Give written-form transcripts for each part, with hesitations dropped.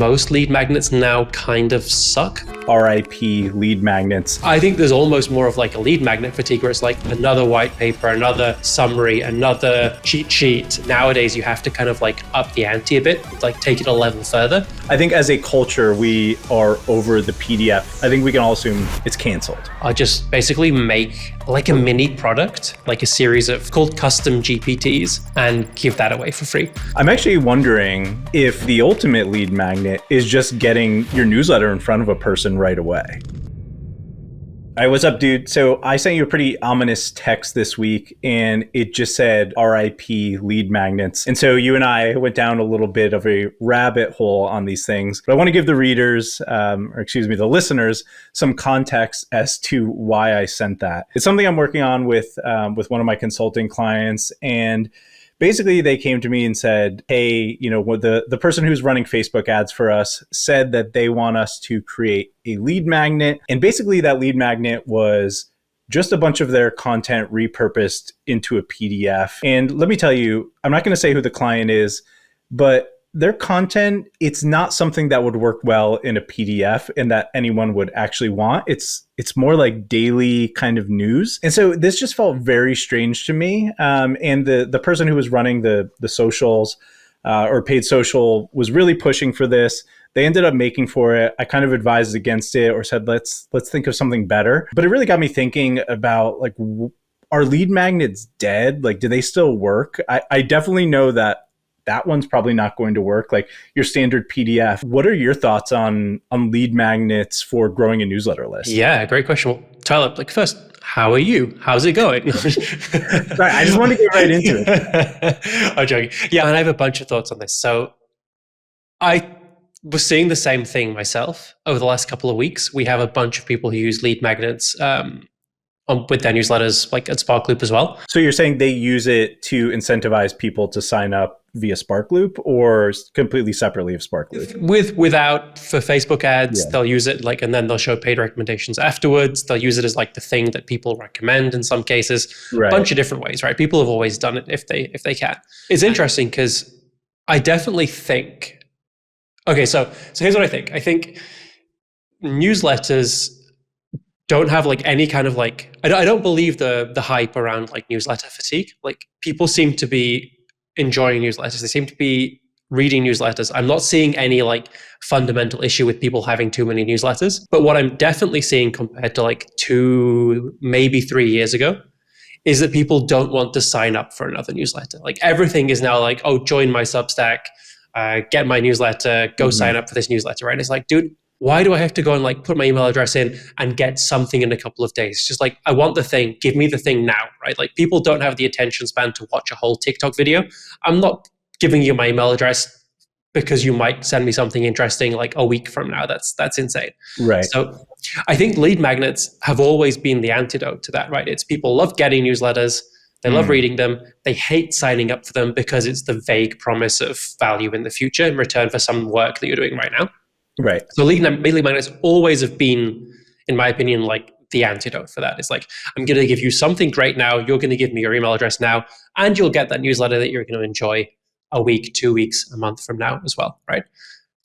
Most lead magnets now kind of suck. RIP lead magnets. I think there's almost more of like a lead magnet fatigue where it's like another white paper, another summary, another cheat sheet. Nowadays, you have to kind of like up the ante a bit, like take it a level further. I think as a culture, we are over the PDF. I think we can all assume it's canceled. I'll just basically make like a mini product, like a series of called custom GPTs, and give that away for free. I'm actually wondering if the ultimate lead magnet is just getting your newsletter in front of a person right away. All right, what's up, dude? So I sent you a pretty ominous text this week, and it just said RIP lead magnets. And so you and I went down a little bit of a rabbit hole on these things. But I want to give the readers, the listeners, some context as to why I sent that. It's something I'm working on with one of my consulting clients, and basically, they came to me and said, hey, the person who's running Facebook ads for us said that they want us to create a lead magnet. And basically, that lead magnet was just a bunch of their content repurposed into a PDF. And let me tell you, I'm not going to say who the client is, but their content, it's not something that would work well in a PDF and that anyone would actually want. It's more like daily kind of news. And so this just felt very strange to me. And the person who was running the socials or paid social was really pushing for this. They ended up making for it. I kind of advised against it or said, let's think of something better. But it really got me thinking about like, are lead magnets dead? Like, do they still work? I definitely know that one's probably not going to work, like your standard PDF. What are your thoughts on lead magnets for growing a newsletter list? Yeah, great question. Well, Tyler, like first, how are you? How's it going? Sorry, I just want to get right into it. I'm joking. Yeah, and I have a bunch of thoughts on this. So I was seeing the same thing myself over the last couple of weeks. We have a bunch of people who use lead magnets with their newsletters, like at Sparkloop as well. So you're saying they use it to incentivize people to sign up via Sparkloop, or completely separately of Sparkloop? Without for Facebook ads, Yeah. They'll use it like, and then they'll show paid recommendations afterwards. They'll use it as like the thing that people recommend in some cases. Right. A bunch of different ways, right? People have always done it if they can. It's interesting because I definitely think. Okay, so here's what I think. I think newsletters don't have like any kind of like, I don't believe the hype around like newsletter fatigue. Like people seem to be enjoying newsletters. They seem to be reading newsletters. I'm not seeing any like fundamental issue with people having too many newsletters. But what I'm definitely seeing compared to like 2, maybe 3 years ago is that people don't want to sign up for another newsletter. Like everything is now like, oh, join my Substack, get my newsletter, go sign up for this newsletter, right? It's like, dude, why do I have to go and like put my email address in and get something in a couple of days? Just like, I want the thing, give me the thing now, right? Like people don't have the attention span to watch a whole TikTok video. I'm not giving you my email address because you might send me something interesting like a week from now. That's insane. Right. So I think lead magnets have always been the antidote to that, right? It's people love getting newsletters. They love reading them. They hate signing up for them because it's the vague promise of value in the future in return for some work that you're doing right now. Right. So lead magnets always have been, in my opinion, like the antidote for that. It's like, I'm going to give you something great now. You're going to give me your email address now, and you'll get that newsletter that you're going to enjoy a week, 2 weeks, a month from now as well, right?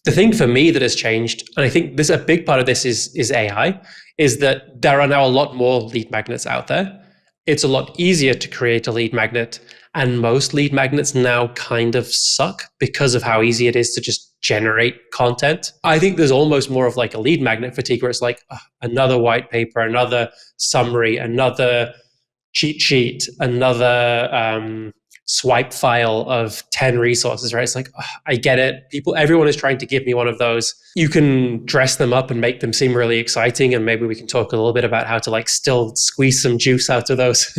The thing for me that has changed, and I think this a big part of this is AI, is that there are now a lot more lead magnets out there. It's a lot easier to create a lead magnet, and most lead magnets now kind of suck because of how easy it is to just generate content. I think there's almost more of like a lead magnet fatigue where it's like another white paper, another summary, another cheat sheet, another swipe file of 10 resources, right? It's like, I get it. Everyone is trying to give me one of those. You can dress them up and make them seem really exciting. And maybe we can talk a little bit about how to like still squeeze some juice out of those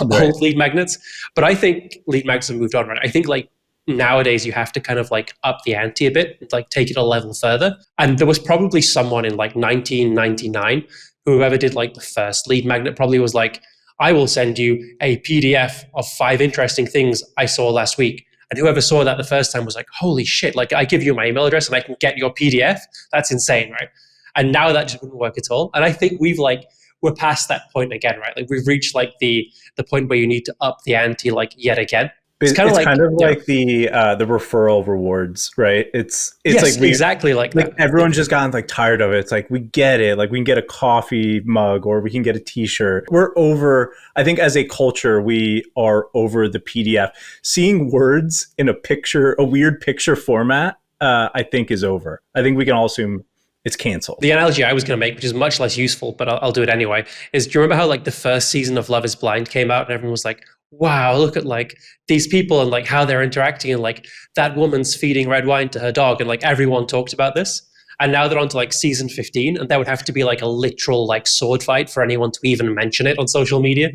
old lead magnets. But I think lead magnets have moved on, right? I think like nowadays you have to kind of like up the ante a bit, like take it a level further. And there was probably someone in like 1999, whoever did like the first lead magnet probably was like, I will send you a PDF of 5 interesting things I saw last week. And whoever saw that the first time was like, holy shit, like I give you my email address and I can get your PDF. That's insane, right? And now that just wouldn't work at all. And I think we're past that point again, right? Like we've reached like the point where you need to up the ante like yet again. It's kind of It's like, kind of yeah. like the referral rewards, right? It's like Yes, exactly like that. everyone's just gotten like tired of it. It's like we get it. Like we can get a coffee mug or we can get a t-shirt. We're over, I think as a culture, we are over the PDF. Seeing words in a picture, a weird picture format, I think is over. I think we can all assume it's canceled. The analogy I was going to make, which is much less useful, but I'll do it anyway, is do you remember how like the first season of Love is Blind came out and everyone was like, wow, look at like these people and like how they're interacting and like that woman's feeding red wine to her dog and like everyone talked about this. And now they're on to like season 15 and there would have to be like a literal like sword fight for anyone to even mention it on social media.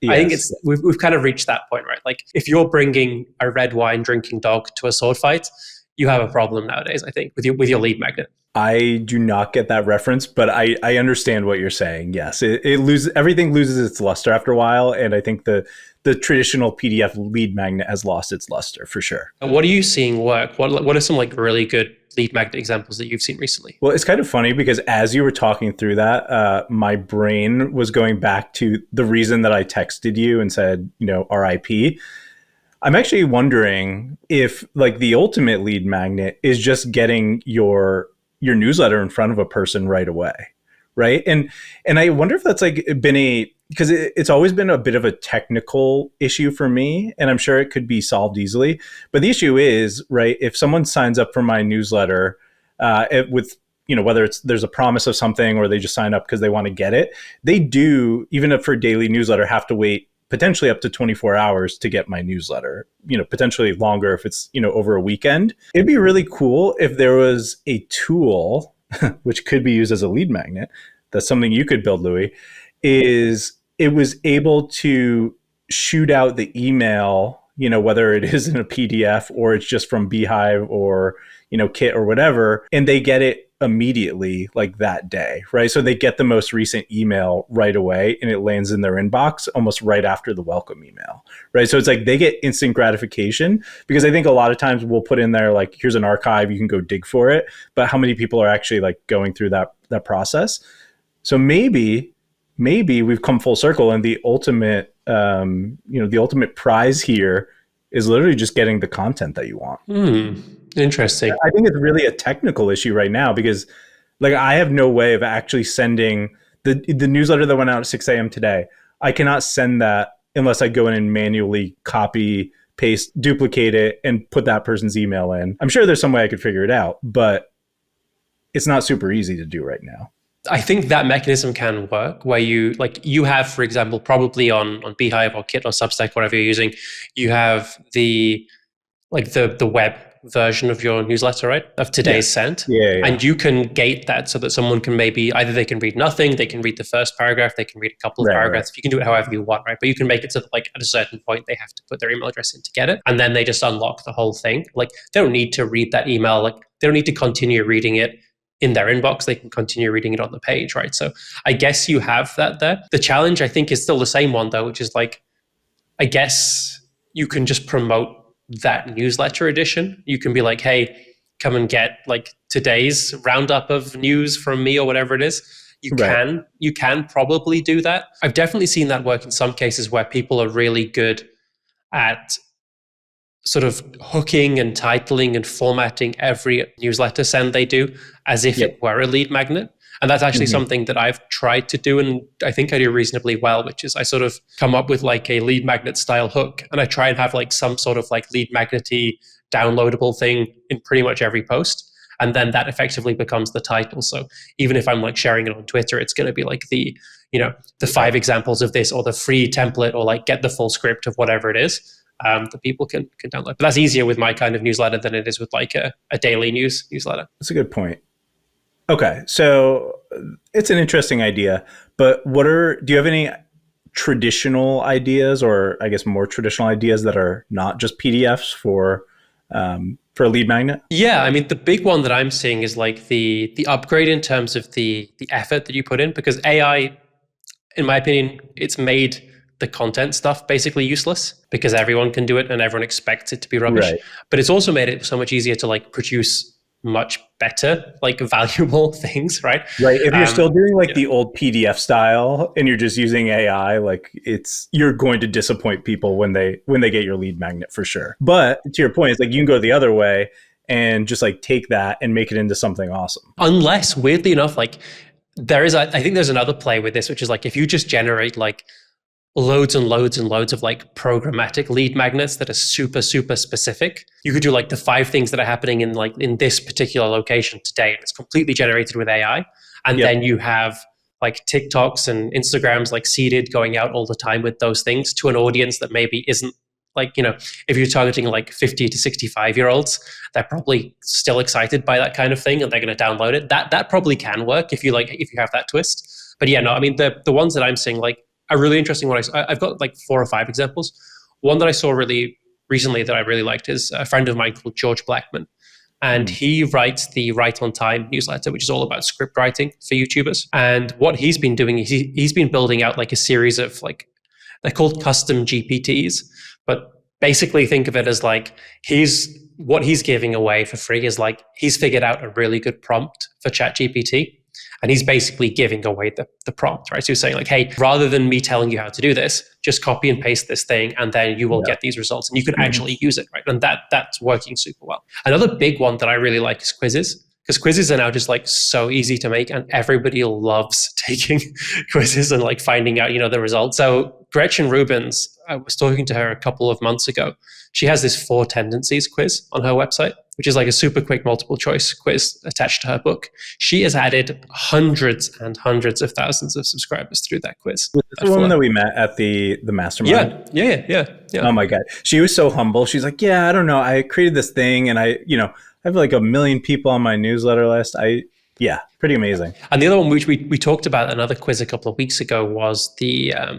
I think Yes. we've kind of reached that point, right? Like if you're bringing a red wine drinking dog to a sword fight, you have a problem nowadays, I think, with your lead magnet. I do not get that reference, but I understand what you're saying. Yes, it loses, everything loses its luster after a while, and I think the traditional PDF lead magnet has lost its luster for sure. What are you seeing work? What are some like really good lead magnet examples that you've seen recently? Well, it's kind of funny because as you were talking through that, my brain was going back to the reason that I texted you and said, RIP. I'm actually wondering if like the ultimate lead magnet is just getting your newsletter in front of a person right away, right? And I wonder if that's like been because it's always been a bit of a technical issue for me, and I'm sure it could be solved easily. But the issue is, right, if someone signs up for my newsletter with whether it's there's a promise of something or they just sign up because they want to get it, they do, even if for a daily newsletter, have to wait potentially up to 24 hours to get my newsletter, potentially longer if it's, over a weekend. It'd be really cool if there was a tool, which could be used as a lead magnet. That's something you could build, Louis, is it was able to shoot out the email, whether it is in a PDF or it's just from Beehive or, Kit or whatever, and they get it immediately like that day, right? So they get the most recent email right away and it lands in their inbox almost right after the welcome email, right? So it's like they get instant gratification because I think a lot of times we'll put in there like, here's an archive, you can go dig for it. But how many people are actually like going through that process? So maybe we've come full circle and the ultimate, the ultimate prize here is literally just getting the content that you want. Interesting. I think it's really a technical issue right now because like I have no way of actually sending the newsletter that went out at 6 a.m. today. I cannot send that unless I go in and manually copy, paste, duplicate it, and put that person's email in. I'm sure there's some way I could figure it out, but it's not super easy to do right now. I think that mechanism can work where you have, for example, probably on Beehive or Kit or Substack, whatever you're using, you have the web version of your newsletter, right? Of today's sent. Yeah. And you can gate that so that someone can maybe either they can read nothing, they can read the first paragraph, they can read a couple of paragraphs. Right. You can do it however you want, right? But you can make it so that like at a certain point they have to put their email address in to get it. And then they just unlock the whole thing. Like they don't need to read that email, like they don't need to continue reading it in their inbox, they can continue reading it on the page, right? So I guess you have that there. The challenge I think is still the same one though, which is like, I guess you can just promote that newsletter edition. You can be like, hey, come and get like today's roundup of news from me or whatever it is. You can probably do that. I've definitely seen that work in some cases where people are really good at sort of hooking and titling and formatting every newsletter send they do as if it were a lead magnet. And that's actually something that I've tried to do, and I think I do reasonably well, which is I sort of come up with like a lead magnet style hook, and I try and have like some sort of like lead magnety downloadable thing in pretty much every post. And then that effectively becomes the title. So even if I'm like sharing it on Twitter, it's going to be like the 5 examples of this or the free template or like get the full script of whatever it is that people can download. But that's easier with my kind of newsletter than it is with like a daily newsletter. That's a good point. Okay, so it's an interesting idea, but do you have any traditional ideas, or I guess more traditional ideas that are not just PDFs for a lead magnet? Yeah, I mean, the big one that I'm seeing is like the upgrade in terms of the effort that you put in, because AI, in my opinion, it's made the content stuff basically useless because everyone can do it and everyone expects it to be rubbish. Right. But it's also made it so much easier to like produce much better, like valuable things, right? Right. If you're still doing like Yeah. the old PDF style and you're just using AI, like you're going to disappoint people when they get your lead magnet for sure. But to your point, it's like you can go the other way and just like take that and make it into something awesome. Unless, weirdly enough, like I think there's another play with this, which is like if you just generate like loads and loads and loads of like programmatic lead magnets that are super, super specific. You could do like the 5 things that are happening in this particular location today. And it's completely generated with AI. And then you have like TikToks and Instagrams like seeded going out all the time with those things to an audience that maybe isn't like, if you're targeting like 50 to 65-year-olds, they're probably still excited by that kind of thing and they're going to download it. That probably can work if you have that twist. But yeah, no, I mean, the ones that I'm seeing, like, a really interesting one, I've got like 4 or 5 examples. One that I saw really recently that I really liked is a friend of mine called George Blackman. And he writes the Write on Time newsletter, which is all about script writing for YouTubers. And what he's been doing is he's been building out like a series of like, they're called custom GPTs. But basically think of it as like what he's giving away for free is like he's figured out a really good prompt for ChatGPT. And he's basically giving away the prompt, right? So he's saying like, hey, rather than me telling you how to do this, just copy and paste this thing, and then you will get these results, and you can actually use it, right? And that's working super well. Another big one that I really like is quizzes, because quizzes are now just like so easy to make, and everybody loves taking quizzes and like finding out, the results. So Gretchen Rubens, I was talking to her a couple of months ago. She has this 4 tendencies quiz on her website, which is like a super quick multiple choice quiz attached to her book. She has added hundreds and hundreds of thousands of subscribers through that quiz. Was this the woman that we met at the mastermind? Yeah. Oh my God. She was so humble. She's like, yeah, I don't know. I created this thing and I have like 1 million people on my newsletter list. Pretty amazing. And the other one which we talked about another quiz a couple of weeks ago was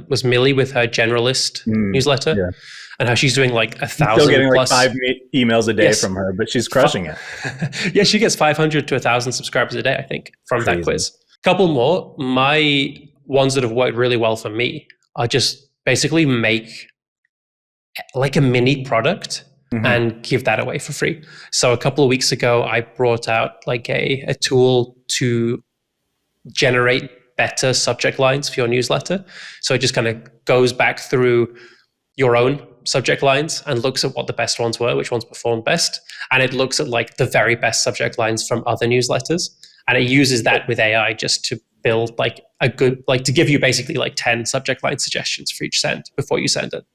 was Millie with her generalist newsletter, and how she's doing like 1,000 still getting plus like 5 emails a day from her, but she's crushing it. Yeah, she gets 500 to 1,000 subscribers a day, I think, from that quiz. Couple more. My ones that have worked really well for me are just basically make like a mini product and give that away for free. So a couple of weeks ago, I brought out like a tool to generate better subject lines for your newsletter. So it just kind of goes back through your own subject lines and looks at what the best ones were, which ones performed best. And it looks at like the very best subject lines from other newsletters. And it uses that with AI just to build like a good, like to give you basically like 10 subject line suggestions for each send before you send it.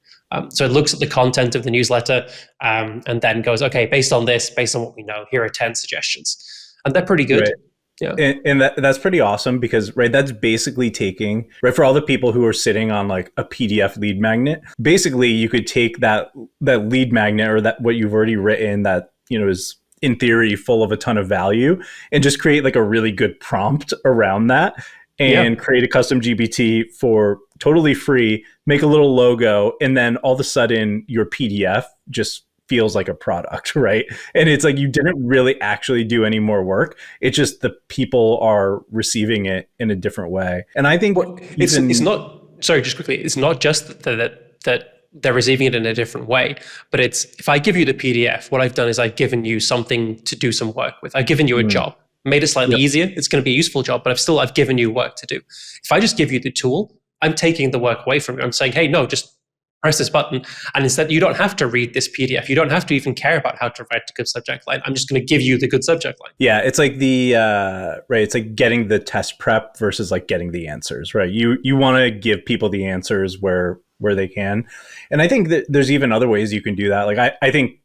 So it looks at the content of the newsletter and then goes, okay, based on this, based on what we know, here are 10 suggestions. And they're pretty good. Right. Yeah. And that's pretty awesome because, right, that's basically taking, right, for all the people who are sitting on like a PDF lead magnet, basically you could take that lead magnet or that what you've already written that, is in theory full of a ton of value and just create like a really good prompt around that and create a custom GPT for totally free, make a little logo, and then all of a sudden your PDF just feels like a product, right? And it's like you didn't really actually do any more work. It's just the people are receiving it in a different way. And I think it's not, sorry, just quickly, it's not just that they're receiving it in a different way, but it's, if I give you the PDF, what I've done is I've given you something to do some work with. I've given you a job, made it slightly easier. It's going to be a useful job, but I've given you work to do. If I just give you the tool, I'm taking the work away from you. I'm saying, hey, no, just press this button. And instead, you don't have to read this PDF. You don't have to even care about how to write a good subject line. I'm just going to give you the good subject line. Yeah, it's like right. It's like getting the test prep versus like getting the answers, right? You want to give people the answers where they can. And I think that there's even other ways you can do that. Like I think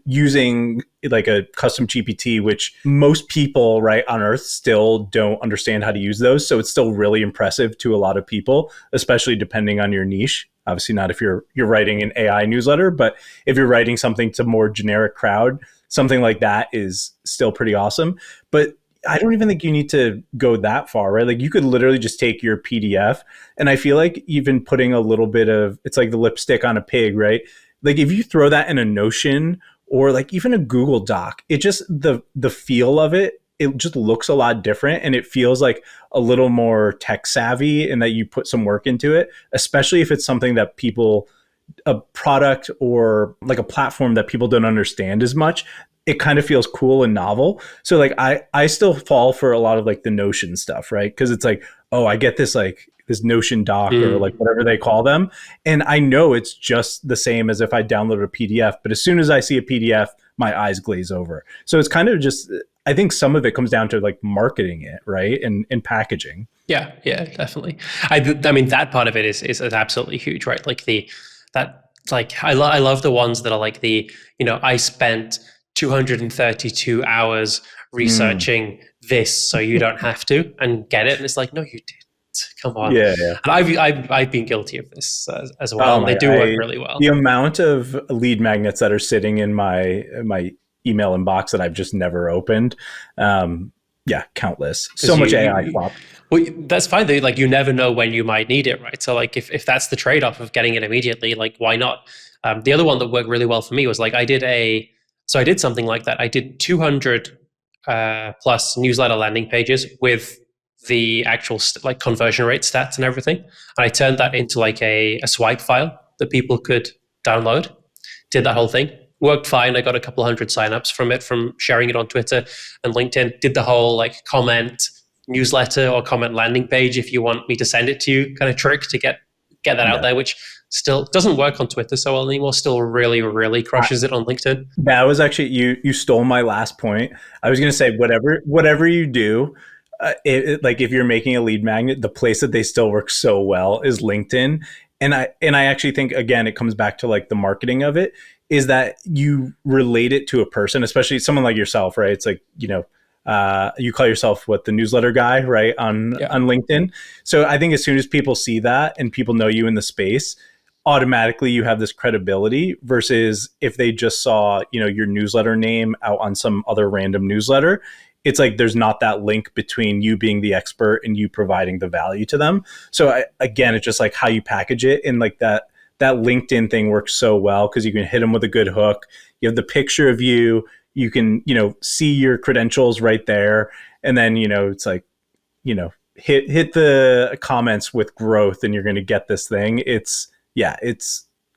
using like a custom GPT, which most people right on earth still don't understand how to use those. So it's still really impressive to a lot of people, especially depending on your niche. Obviously not if you're writing an AI newsletter, but if you're writing something to more generic crowd, something like that is still pretty awesome. But I don't even think you need to go that far, right? Like you could literally just take your PDF, and I feel like even putting a little bit of, it's like the lipstick on a pig, right? Like if you throw that in a Notion or like even a Google Doc, it just, the feel of it just looks a lot different, and it feels like a little more tech savvy and that you put some work into it, especially if it's something that a product or like a platform that people don't understand as much. it kind of feels cool and novel. So like I still fall for a lot of like the Notion stuff, right? Because it's like, oh, I get this like this Notion doc or like Mm. whatever they call them, and I know it's just the same as if I downloaded a PDF. But as soon as I see a PDF, my eyes glaze over. So it's kind of just, I think some of it comes down to like marketing it, right, and packaging. Yeah, yeah, definitely. I mean, that part of it is absolutely huge, right? Like that, like I love the ones that are like I spent 232 hours Mm. researching this, so you don't have to, and get it. And it's like, no, you didn't. Come on. Yeah, yeah. And I've been guilty of this as well, Oh and they my! do work really The well. amount of lead magnets that are sitting in my email inbox that I've just never opened, um, yeah, countless. So Because much AI flop. well, that's fine though. Like you never know when you might need it, right? So like if that's the trade off of getting it immediately, like why not? The other one that worked really well for me was like I did something like that. I did 200 plus newsletter landing pages with the actual like conversion rate stats and everything, and I turned that into like a swipe file that people could download. Did that whole thing. Worked fine. I got a couple hundred signups from it, from sharing it on Twitter and LinkedIn. Did the whole like comment newsletter or comment landing page if you want me to send it to you kind of trick to get that out Yeah. there, which still doesn't work on Twitter so well anymore. Still really, really I, crushes it on LinkedIn. that was actually you stole my last point. I was going to say whatever you do, like if you're making a lead magnet, the place that they still work so well is LinkedIn. And I actually think again it comes back to like the marketing of it is that you relate it to a person, especially someone like yourself, right? It's like, you call yourself what, the newsletter guy, right, Yeah. on LinkedIn. So I think as soon as people see that and people know you in the space, automatically you have this credibility versus if they just saw, your newsletter name out on some other random newsletter. It's like there's not that link between you being the expert and you providing the value to them. So again, it's just like how you package it, and like that LinkedIn thing works so well because you can hit them with a good hook. You have the picture of you. You can, see your credentials right there, and then it's like, hit the comments with growth, and you're going to get this thing. It's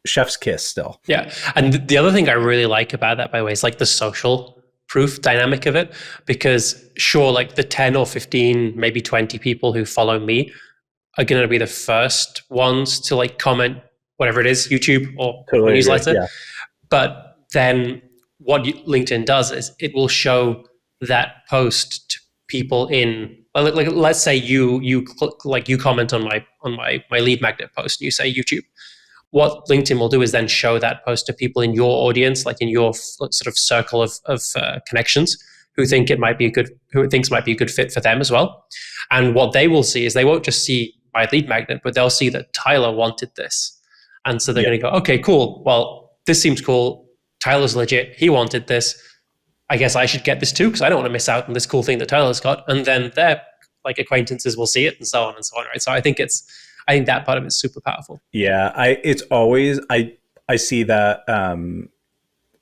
chef's kiss still. Yeah. And the other thing I really like about that, by the way, is like the social proof dynamic of it. Because sure, like the 10 or 15, maybe 20 people who follow me are going to be the first ones to like comment whatever it is, YouTube or Totally agree. newsletter. Yeah. But then what LinkedIn does is it will show that post to people in, like let's say you comment on my lead magnet post and you say YouTube. What LinkedIn will do is then show that post to people in your audience, like in your sort of circle of connections, who think it might be who it thinks might be a good fit for them as well. And what they will see is they won't just see my lead magnet, but they'll see that Tyler wanted this, and so they're Yeah. going to go, okay, cool. Well, this seems cool. Tyler's legit. He wanted this. I guess I should get this too because I don't want to miss out on this cool thing that Tyler's got. And then their like acquaintances will see it, and so on and so on. Right. So I think that part of it's super powerful. Yeah. It's always, I see that,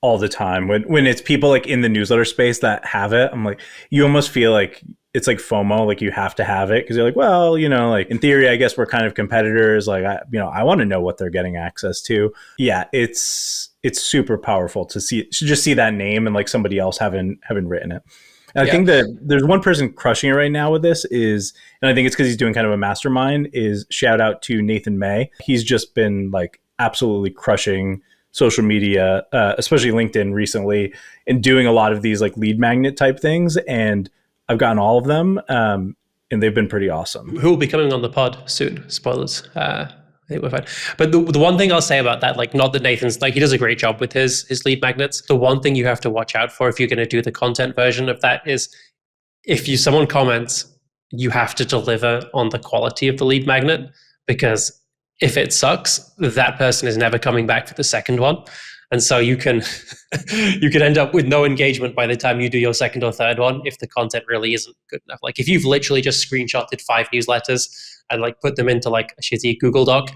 all the time when it's people like in the newsletter space that have it. I'm like, you almost feel like it's like FOMO, like you have to have it because you're like, well, like in theory, I guess we're kind of competitors. Like, I want to know what they're getting access to. Yeah, it's super powerful to just see that name and like somebody else having written it. And I Yeah. think that there's one person crushing it right now with this and I think it's because he's doing kind of a mastermind, is shout out to Nathan May. He's just been like absolutely crushing social media, especially LinkedIn recently, and doing a lot of these like lead magnet type things. And I've gotten all of them, and they've been pretty awesome. Who will be coming on the pod soon? Spoilers. I think we're fine. But the one thing I'll say about that, like, not that Nathan's like, he does a great job with his lead magnets. The one thing you have to watch out for if you're going to do the content version of that is if someone comments, you have to deliver on the quality of the lead magnet, because if it sucks, that person is never coming back for the second one. And so you can end up with no engagement by the time you do your second or third one if the content really isn't good enough. Like if you've literally just screenshotted 5 newsletters and like put them into like a shitty Google Doc,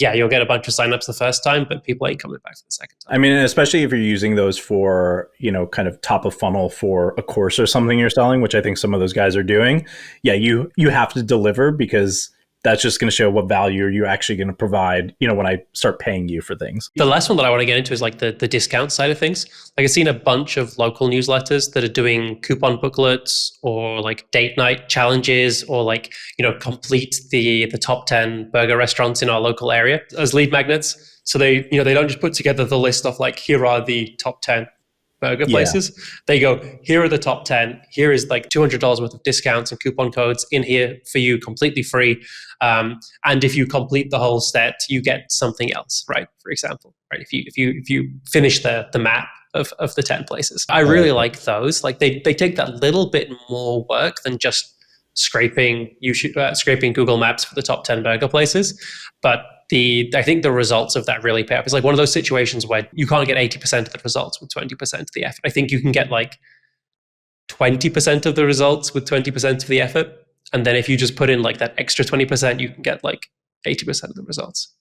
yeah, you'll get a bunch of signups the first time, but people ain't coming back for the second time. I mean, especially if you're using those for, kind of top of funnel for a course or something you're selling, which I think some of those guys are doing. Yeah, you have to deliver because that's just going to show what value are you actually going to provide, when I start paying you for things. The last one that I want to get into is like the discount side of things. Like I've seen a bunch of local newsletters that are doing coupon booklets or like date night challenges or like, complete the top 10 burger restaurants in our local area as lead magnets. So they don't just put together the list of like, here are the top 10 burger places. They go, here are the top 10. Here is like $200 worth of discounts and coupon codes in here for you, completely free. And if you complete the whole set, you get something else, right? For example, right? If you finish the map of the 10 places, I really like those. Like they take that little bit more work than just scraping Google Maps for the top 10 burger places, but I think the results of that really pay off. It's like one of those situations where you can't get 80% of the results with 20% of the effort. I think you can get like 20% of the results with 20% of the effort. And then if you just put in like that extra 20%, you can get like 80% of the results.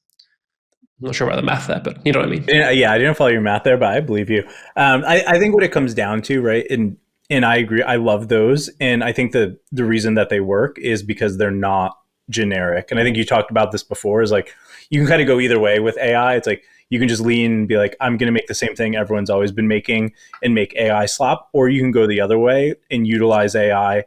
I'm not sure about the math there, but you know what I mean? Yeah, I didn't follow your math there, but I believe you. I think what it comes down to, right, and I agree, I love those. And I think the reason that they work is because they're not generic. And I think you talked about this before, is like, you can kind of go either way with AI. It's like, you can just lean and be like, I'm going to make the same thing everyone's always been making and make AI slop, or you can go the other way and utilize AI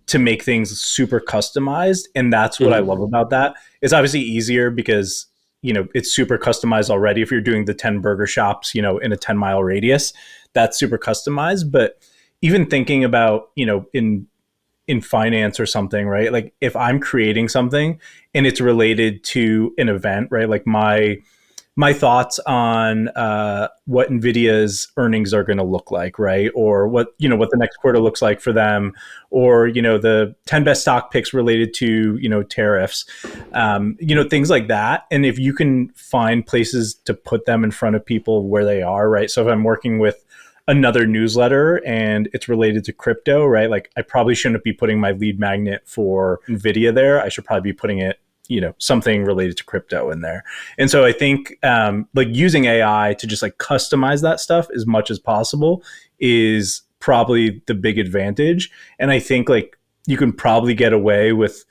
to make things super customized. And that's what I love about that. It's obviously easier because, it's super customized already. If you're doing the 10 burger shops, in a 10-mile radius, that's super customized. But even thinking about, in finance or something, right? Like if I'm creating something and it's related to an event, right? Like my thoughts on what NVIDIA's earnings are going to look like, right? Or what the next quarter looks like for them, or the 10 best stock picks related to tariffs, things like that. And if you can find places to put them in front of people where they are, right? So if I'm working with another newsletter and it's related to crypto, right? Like I probably shouldn't be putting my lead magnet for NVIDIA there. I should probably be putting it, something related to crypto in there. And so I think like using AI to just like customize that stuff as much as possible is probably the big advantage. And I think like you can probably get away with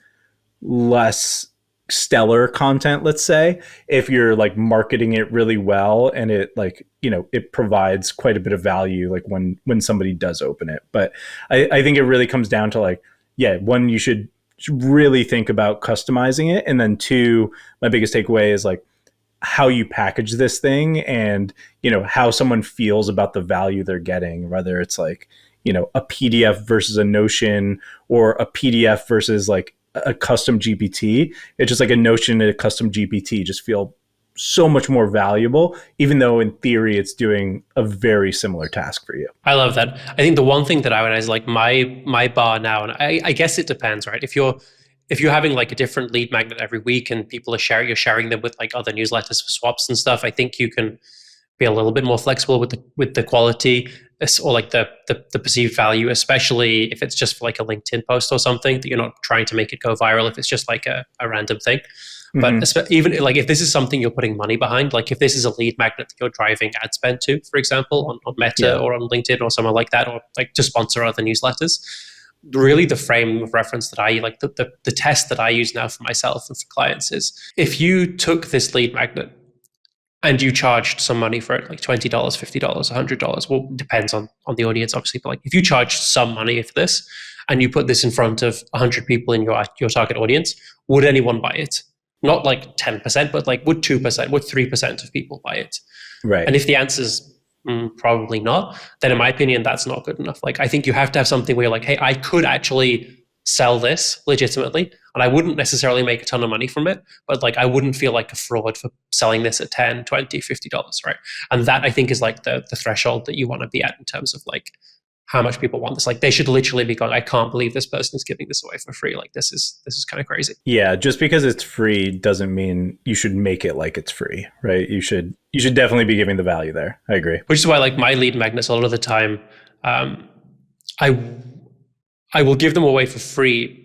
less stellar content, let's say, if you're like marketing it really well and it like, it provides quite a bit of value like when somebody does open it. But I think it really comes down to like, one, you should really think about customizing it. And then two, my biggest takeaway is like how you package this thing and, how someone feels about the value they're getting, whether it's like, a PDF versus a Notion or a PDF versus like a custom GPT. It's just like a Notion and a custom GPT just feel so much more valuable, even though in theory it's doing a very similar task for you. I love that. I think the one thing that I would add is like my bar now, and I guess it depends, right? If you're having like a different lead magnet every week and you're sharing them with like other newsletters for swaps and stuff, I think you can be a little bit more flexible with the quality or like the perceived value, especially if it's just for like a LinkedIn post or something that you're not trying to make it go viral, if it's just like a random thing. But even like if this is something you're putting money behind, like if this is a lead magnet that you're driving ad spend to, for example, on Meta or on LinkedIn or somewhere like that, or like to sponsor other newsletters, really the frame of reference that I like, the test that I use now for myself and for clients is if you took this lead magnet and you charged some money for it, like $20, $50, $100, well, it depends on the audience, obviously, but like if you charged some money for this and you put this in front of 100 people in your target audience, would anyone buy it? Not like 10%, but like would 2%, would 3% of people buy it? Right. And if the answer is probably not, then in my opinion, that's not good enough. Like I think you have to have something where you're like, hey, I could actually sell this legitimately and I wouldn't necessarily make a ton of money from it, but like I wouldn't feel like a fraud for selling this at $10, $20, $50, right? And that I think is like the threshold that you want to be at in terms of like how much people want this. Like they should literally be going, I can't believe this person is giving this away for free. Like this is kind of crazy. Yeah, just because it's free doesn't mean you should make it like it's free, right? You should definitely be giving the value there. I agree. Which is why like my lead magnets a lot of the time, I will give them away for free,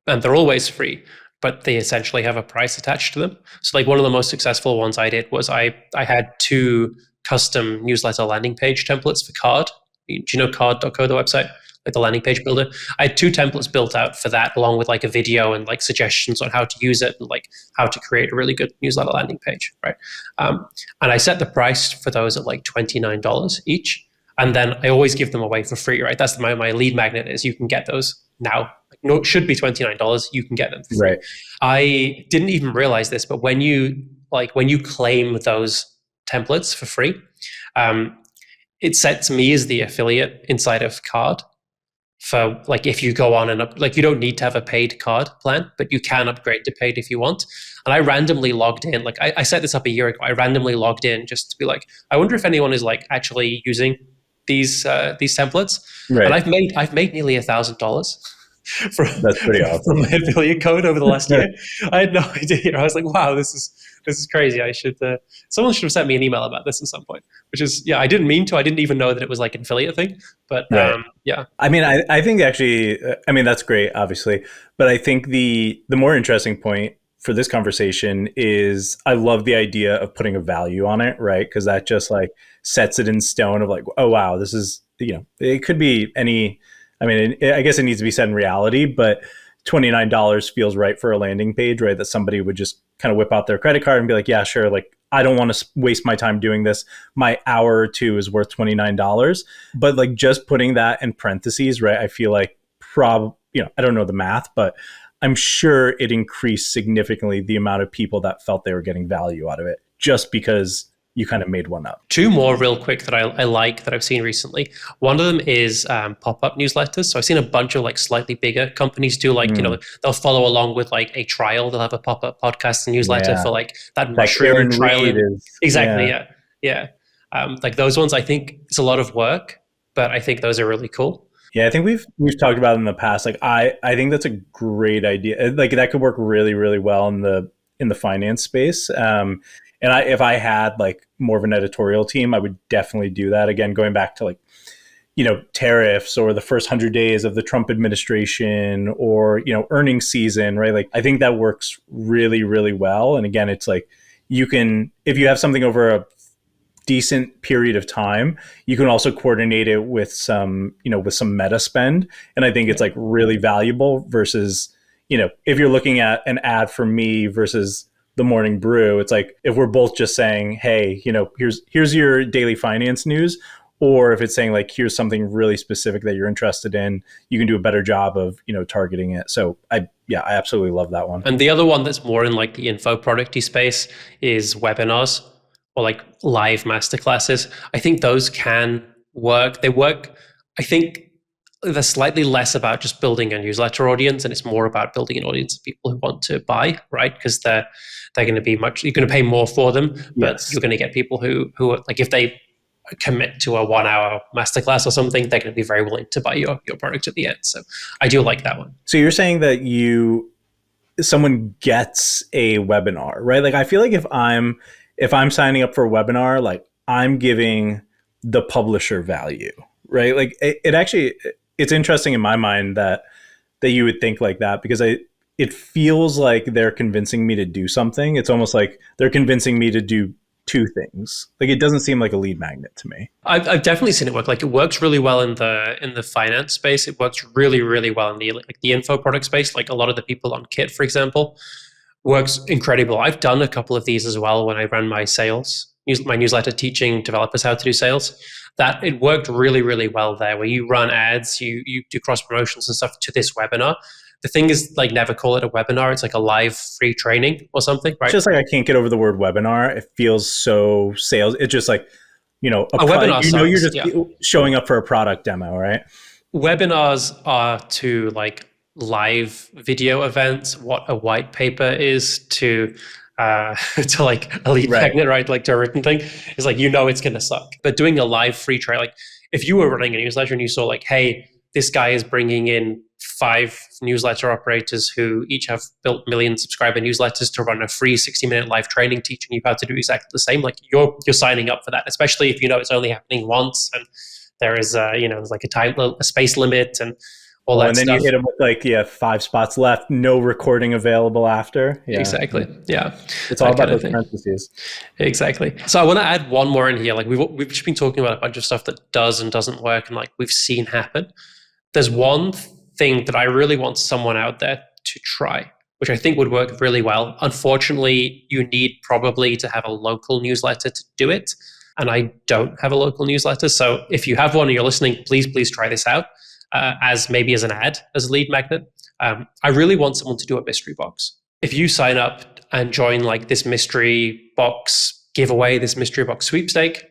and they're always free, but they essentially have a price attached to them. So like one of the most successful ones I did was I had 2 custom newsletter landing page templates for Card. Do you know card.co, the website? Like the landing page builder. I had 2 templates built out for that, along with like a video and like suggestions on how to use it and like how to create a really good newsletter landing page, right? And I set the price for those at like $29 each. And then I always give them away for free, right? That's my lead magnet is you can get those now. Like, no, it should be $29. You can get them for free. Right. I didn't even realize this, but when you claim those templates for free, it sets me as the affiliate inside of Card for like if you go on and like you don't need to have a paid card plan, but you can upgrade to paid if you want. And I randomly logged in, like I set this up a year ago. I randomly logged in just to be like, I wonder if anyone is like actually using these templates. Right. And I've made nearly $1,000 That's pretty awesome. from my affiliate code over the last year. I had no idea. I was like, wow, this is crazy. I should someone should have sent me an email about this at some point. Which is, yeah, I didn't mean to. I didn't even know that it was like an affiliate thing. But right. Yeah. I mean, I think actually, I mean, that's great, obviously. But I think the more interesting point for this conversation is I love the idea of putting a value on it, right? Because that just like sets it in stone of like, oh, wow, this is, it could be any, I mean, I guess it needs to be set in reality, but $29 feels right for a landing page, right? That somebody would just kind of whip out their credit card and be like, yeah, sure. Like, I don't want to waste my time doing this. My hour or two is worth $29. But like just putting that in parentheses, right? I feel like I don't know the math, but I'm sure it increased significantly the amount of people that felt they were getting value out of it just because you kind of made one up. 2 more real quick that I like that I've seen recently. One of them is pop-up newsletters. So I've seen a bunch of like slightly bigger companies do like, they'll follow along with like a trial. They'll have a pop-up podcast and newsletter for like that mushroom trial. Exactly. Yeah. Like those ones, I think it's a lot of work, but I think those are really cool. Yeah, I think we've talked about it in the past. Like I think that's a great idea. Like that could work really, really well in the finance space. And if I had like more of an editorial team, I would definitely do that. Again, going back to like, tariffs or the first 100 days of the Trump administration or, earnings season, right? Like I think that works really, really well. And again, it's like if you have something over a decent period of time, you can also coordinate it with some meta spend. And I think it's like really valuable versus, if you're looking at an ad for me versus the Morning Brew, it's like if we're both just saying, hey, here's your daily finance news, or if it's saying like here's something really specific that you're interested in, you can do a better job of targeting it. So I absolutely love that one. And the other one that's more in like the info producty space is webinars or like live masterclasses. I think those can work. They work. I think they're slightly less about just building a newsletter audience, and it's more about building an audience of people who want to buy, right? Because they're going to be you're going to pay more for them, but you're going to get people who like if they commit to a 1-hour masterclass or something, they're going to be very willing to buy your product at the end. So I do like that one. So you're saying that someone gets a webinar, right? Like I feel like if I'm signing up for a webinar, like I'm giving the publisher value, right? Like it's interesting in my mind that you would think like that because it feels like they're convincing me to do something. It's almost like they're convincing me to do 2 things. Like it doesn't seem like a lead magnet to me. I've definitely seen it work. Like it works really well in the finance space. It works really, really well in the info product space. Like a lot of the people on Kit, for example, works incredible. I've done a couple of these as well when I ran my newsletter teaching developers how to do sales. That it worked really, really well there where you run ads, you do cross promotions and stuff to this webinar. The thing is like never call it a webinar. It's like a live free training or something, right? It's just like I can't get over the word webinar. It feels so sales. It's just like, a webinar sucks, you're just showing up for a product demo, right? Webinars are to like live video events what a white paper is to like a lead magnet, right? Like to a written thing. It's like, it's going to suck. But doing a live free trial, like if you were running a newsletter and you saw like, hey, this guy is bringing in 5 newsletter operators who each have built million subscriber newsletters to run a free 60-minute live training teaching you how to do exactly the same. Like you're signing up for that, especially if it's only happening once and there is there's like a space limit and all Oh, that and then you stuff. hit them with like, yeah, 5 spots left, no recording available after. Yeah. Exactly. Yeah. It's all That about kind of those thing. parentheses. Exactly. So I want to add one more in here. Like we've just been talking about a bunch of stuff that does and doesn't work, and like we've seen happen. There's one thing that I really want someone out there to try, which I think would work really well. Unfortunately, you need probably to have a local newsletter to do it. And I don't have a local newsletter. So if you have one and you're listening, please try this out as maybe as an ad, as a lead magnet. I really want someone to do a mystery box. If you sign up and join like this mystery box giveaway, this mystery box sweepstake,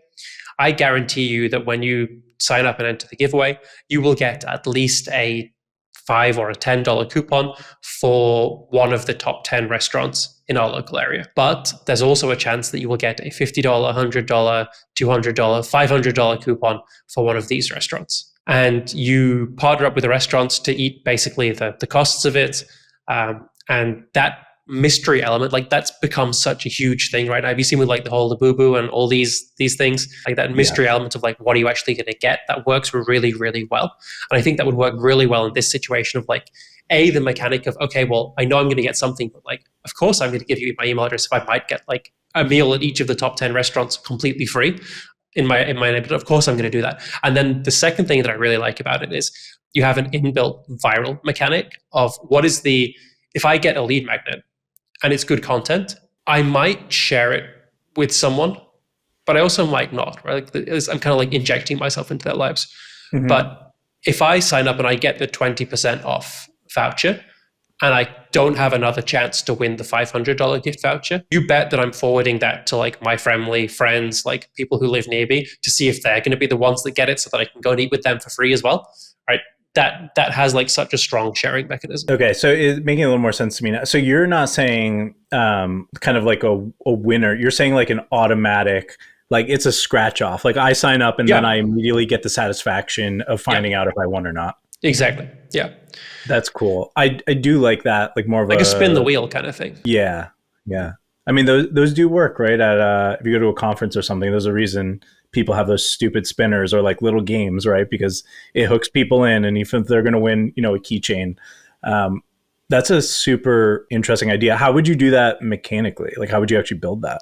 I guarantee you that when you sign up and enter the giveaway, you will get at least a $5 or a $10 coupon for one of the top 10 restaurants in our local area. But there's also a chance that you will get a $50, $100, $200, $500 coupon for one of these restaurants. And you partner up with the restaurants to eat basically the costs of it. And that mystery element, like that's become such a huge thing right now. Have you seen with like the whole Labubu and all these things, like that mystery element of like what are you actually going to get, that works really well. And I think that would work really well in this situation of like the mechanic of, okay, well, I know I'm going to get something, but like of course I'm going to give you my email address if I might get like a meal at each of the top 10 restaurants completely free in my neighborhood. Of course I'm going to do that. And then the second thing that I really like about it is you have an inbuilt viral mechanic of what is the, if I get a lead magnet and it's good content, I might share it with someone, but I also might not, right? Like I'm kind of like injecting myself into their lives. Mm-hmm. But if I sign up and I get the 20% off voucher and I don't have another chance to win the $500 gift voucher, you bet that I'm forwarding that to like my family, friends, like people who live near me to see if they're going to be the ones that get it so that I can go and eat with them for free as well, right? That has like such a strong sharing mechanism. Okay, so it's making a little more sense to me now. So you're not saying kind of like a winner. You're saying like an automatic, like it's a scratch off. Like I sign up and then I immediately get the satisfaction of finding out if I won or not. Exactly. Yeah. That's cool. I do like that, like more of like a spin the wheel kind of thing. Yeah. I mean, those do work, right? At if you go to a conference or something, there's a reason people have those stupid spinners or like little games, right? Because it hooks people in, and even if they're going to win, a keychain. That's a super interesting idea. How would you do that mechanically? Like, how would you actually build that?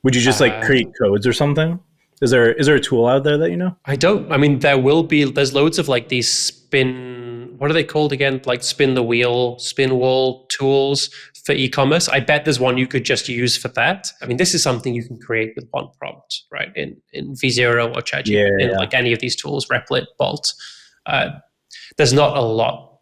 Would you just like create codes or something? Is there a tool out there that you know? I don't. I mean, there's loads of like these spin, what are they called again? Like spin the wheel, spin wall tools for e-commerce. I bet there's one you could just use for that. I mean, this is something you can create with one prompt, right? In V0 or ChatGPT, in like any of these tools, Replit, Bolt. There's not a lot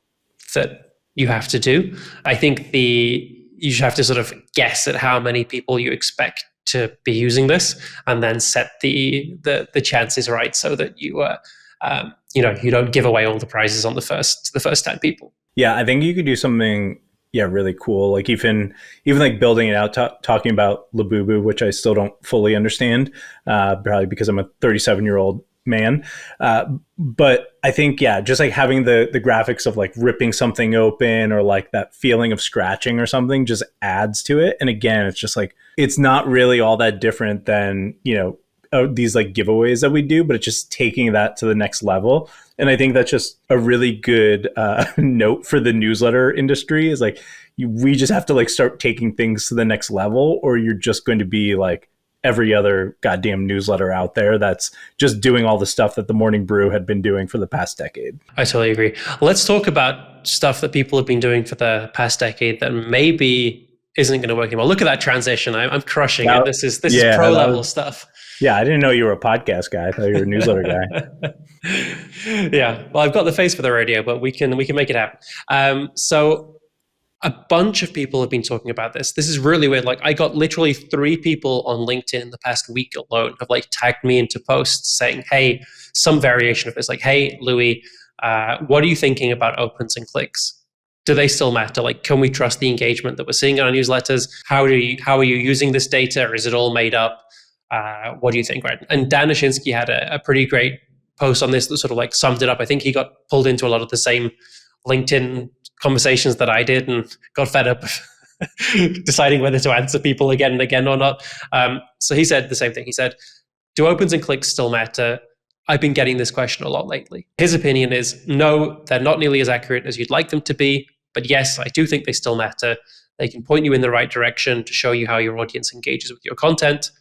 that you have to do. I think you just have to sort of guess at how many people you expect to be using this, and then set the chances right so that you you don't give away all the prizes on the first 10 people. Yeah, I think you could do something really cool, like even like building it out, talking about Labubu, which I still don't fully understand, probably because I'm a 37-year-old man, but I think just like having the graphics of like ripping something open or like that feeling of scratching or something just adds to it. And again, it's just like it's not really all that different than these like giveaways that we do, but it's just taking that to the next level. And I think that's just a really good note for the newsletter industry, is like we just have to like start taking things to the next level, or you're just going to be like every other goddamn newsletter out there that's just doing all the stuff that the Morning Brew had been doing for the past decade. I totally agree. Let's talk about stuff that people have been doing for the past decade that maybe isn't going to work anymore. Look at that transition. I'm crushing it. This is pro level stuff. Yeah, I didn't know you were a podcast guy. I thought you were a newsletter guy. Yeah, well, I've got the face for the radio, but we can make it happen. So a bunch of people have been talking about this. This is really weird. Like I got literally 3 people on LinkedIn in the past week alone have like tagged me into posts saying, hey, some variation of this. Like, hey, Louis, what are you thinking about opens and clicks? Do they still matter? Like, can we trust the engagement that we're seeing in our newsletters? How are you using this data? Or is it all made up? What do you think, right? And Dan Ashinsky had a pretty great post on this that sort of like summed it up. I think he got pulled into a lot of the same LinkedIn conversations that I did and got fed up deciding whether to answer people again and again or not. So he said the same thing. He said, do opens and clicks still matter? I've been getting this question a lot lately. His opinion is, no, they're not nearly as accurate as you'd like them to be. But yes, I do think they still matter. They can point you in the right direction to show you how your audience engages with your content.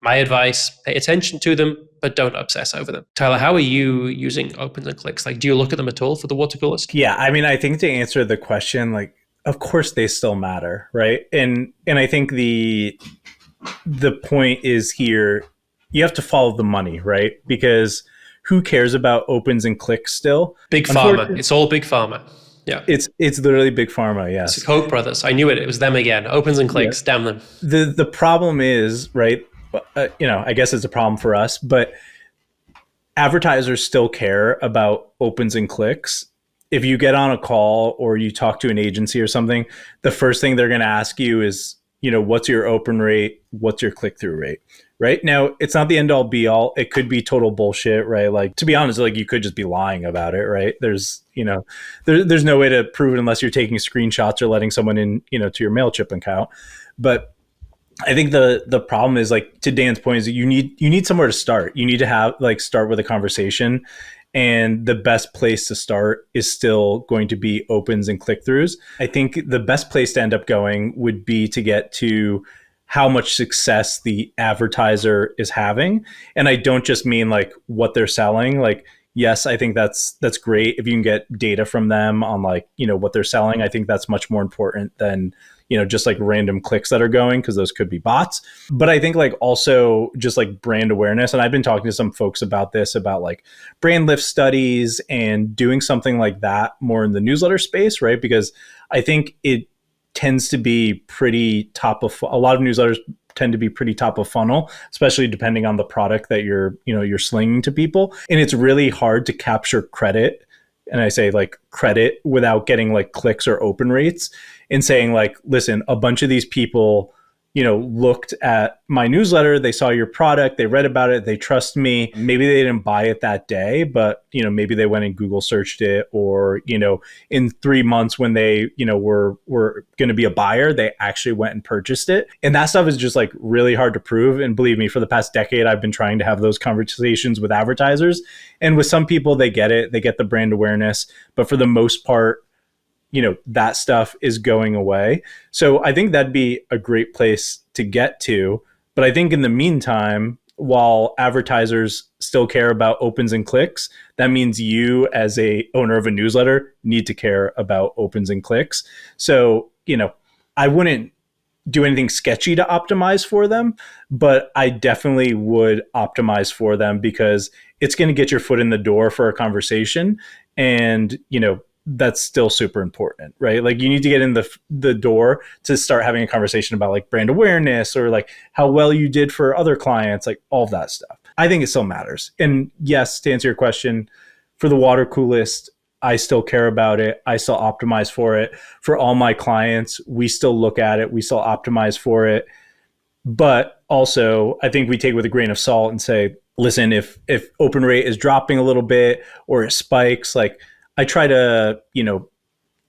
My advice, pay attention to them, but don't obsess over them. Tyler, how are you using opens and clicks? Like, do you look at them at all for the water coolest? Yeah, I mean, I think to answer the question, like, of course they still matter, right? And I think the point is here, you have to follow the money, right? Because who cares about opens and clicks still? Big pharma. It's all big pharma. Yeah. It's literally big pharma, yes. It's Koch brothers. I knew it. It was them again. Opens and clicks. Yeah. Damn them. The problem is, right, I guess it's a problem for us, but advertisers still care about opens and clicks. If you get on a call or you talk to an agency or something, the first thing they're going to ask you is, what's your open rate? What's your click-through rate? Right? Now, it's not the end all be all. It could be total bullshit, right? Like, to be honest, like, you could just be lying about it, right? There's no way to prove it unless you're taking screenshots or letting someone in, to your MailChimp account. But I think the problem is, like, to Dan's point, is you need somewhere to start. You need to start with a conversation. And the best place to start is still going to be opens and click-throughs. I think the best place to end up going would be to get to how much success the advertiser is having. And I don't just mean like what they're selling. Like, yes, I think that's great if you can get data from them on what they're selling. I think that's much more important than just like random clicks that are going, because those could be bots. But I think like also just like brand awareness. And I've been talking to some folks about this, about like brand lift studies and doing something like that more in the newsletter space, right? Because I think it tends to be pretty a lot of newsletters tend to be pretty top of funnel, especially depending on the product that you're slinging to people. And it's really hard to capture credit. And I say like credit without getting like clicks or open rates, and saying like, listen, a bunch of these people, looked at my newsletter, they saw your product, they read about it, they trust me. Maybe they didn't buy it that day, but, maybe they went and Google searched it, or, in 3 months when they, were going to be a buyer, they actually went and purchased it. And that stuff is just like really hard to prove. And believe me, for the past decade, I've been trying to have those conversations with advertisers. And with some people, they get it, they get the brand awareness. But for the most part, that stuff is going away. So I think that'd be a great place to get to. But I think in the meantime, while advertisers still care about opens and clicks, that means you as a owner of a newsletter need to care about opens and clicks. So, I wouldn't do anything sketchy to optimize for them, but I definitely would optimize for them, because it's going to get your foot in the door for a conversation. And, that's still super important, right? Like, you need to get in the door to start having a conversation about like brand awareness, or like how well you did for other clients, like all of that stuff. I think it still matters. And yes, to answer your question, for the water coolest, I still care about it. I still optimize for it. For all my clients, we still look at it. We still optimize for it. But also, I think we take it with a grain of salt and say, listen, if open rate is dropping a little bit or it spikes, like, I try to,